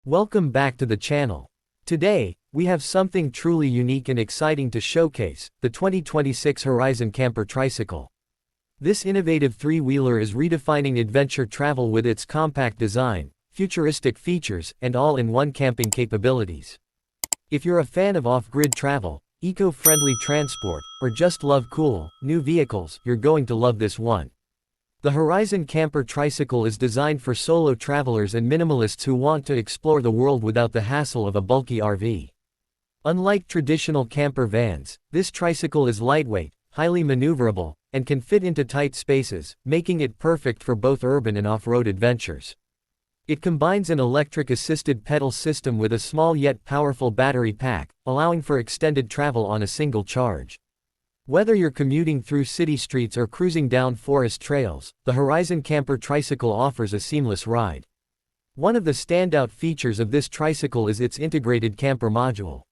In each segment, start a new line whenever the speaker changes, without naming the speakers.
Welcome back to the channel. Today, we have something truly unique and exciting to showcase, the 2026 Horizon Camper Tricycle. This innovative three-wheeler is redefining adventure travel with its compact design, futuristic features, and all-in-one camping capabilities. If you're a fan of off-grid travel, eco-friendly transport, or just love cool, new vehicles, you're going to love this one. The Horizon Camper Tricycle is designed for solo travelers and minimalists who want to explore the world without the hassle of a bulky RV. Unlike traditional camper vans, this tricycle is lightweight, highly maneuverable, and can fit into tight spaces, making it perfect for both urban and off-road adventures. It combines an electric-assisted pedal system with a small yet powerful battery pack, allowing for extended travel on a single charge. Whether you're commuting through city streets or cruising down forest trails, the Horizon Camper Tricycle offers a seamless ride. One of the standout features of this tricycle is its integrated camper module.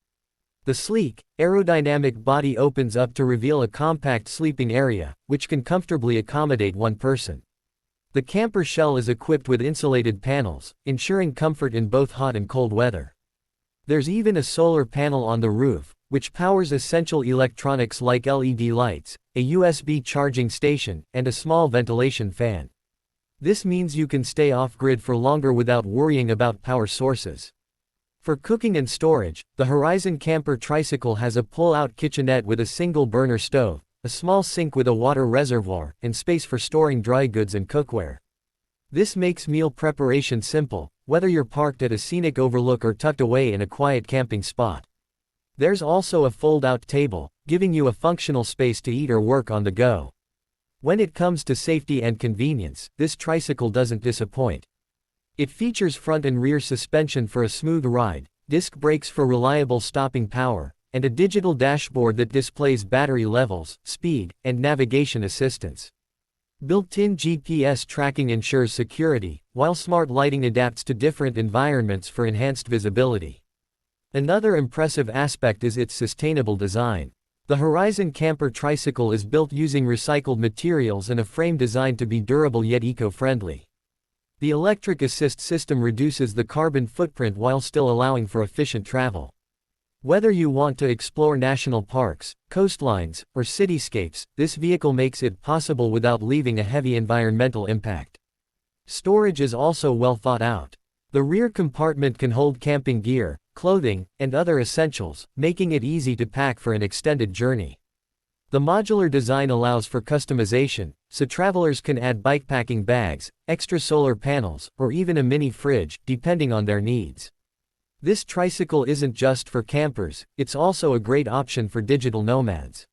The sleek, aerodynamic body opens up to reveal a compact sleeping area, which can comfortably accommodate one person. The camper shell is equipped with insulated panels, ensuring comfort in both hot and cold weather. There's even a solar panel on the roof, which powers essential electronics like LED lights, a USB charging station, and a small ventilation fan. This means you can stay off-grid for longer without worrying about power sources. For cooking and storage, the Horizon Camper Tricycle has a pull-out kitchenette with a single burner stove, a small sink with a water reservoir, and space for storing dry goods and cookware. This makes meal preparation simple, whether you're parked at a scenic overlook or tucked away in a quiet camping spot. There's also a fold-out table, giving you a functional space to eat or work on the go. When it comes to safety and convenience, this tricycle doesn't disappoint. It features front and rear suspension for a smooth ride, disc brakes for reliable stopping power, and a digital dashboard that displays battery levels, speed, and navigation assistance. Built-in GPS tracking ensures security, while smart lighting adapts to different environments for enhanced visibility. Another impressive aspect is its sustainable design. The Horizon Camper Tricycle is built using recycled materials and a frame designed to be durable yet eco-friendly. The electric assist system reduces the carbon footprint while still allowing for efficient travel. Whether you want to explore national parks, coastlines, or cityscapes, this vehicle makes it possible without leaving a heavy environmental impact. Storage is also well thought out. The rear compartment can hold camping gear, clothing, and other essentials, making it easy to pack for an extended journey. The modular design allows for customization, so travelers can add bikepacking bags, extra solar panels, or even a mini fridge, depending on their needs. This tricycle isn't just for campers, it's also a great option for digital nomads.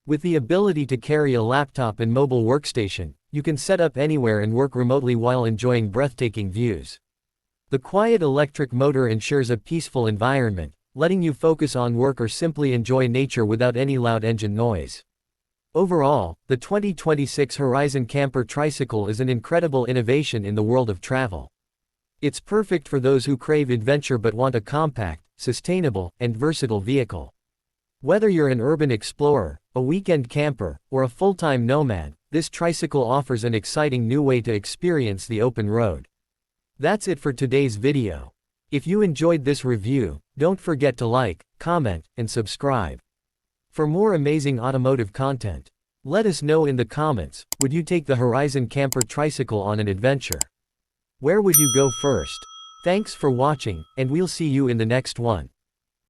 With the ability to carry a laptop and mobile workstation, you can set up anywhere and work remotely while enjoying breathtaking views. The quiet electric motor ensures a peaceful environment, letting you focus on work or simply enjoy nature without any loud engine noise. Overall, the 2026 Horizon Camper Tricycle is an incredible innovation in the world of travel. It's perfect for those who crave adventure but want a compact, sustainable, and versatile vehicle. Whether you're an urban explorer, a weekend camper, or a full-time nomad, this tricycle offers an exciting new way to experience the open road. That's it for today's video. If you enjoyed this review, don't forget to like, comment, and subscribe. For more amazing automotive content, let us know in the comments, would you take the Horizon Camper Tricycle on an adventure? Where would you go first? Thanks for watching, and we'll see you in the next one.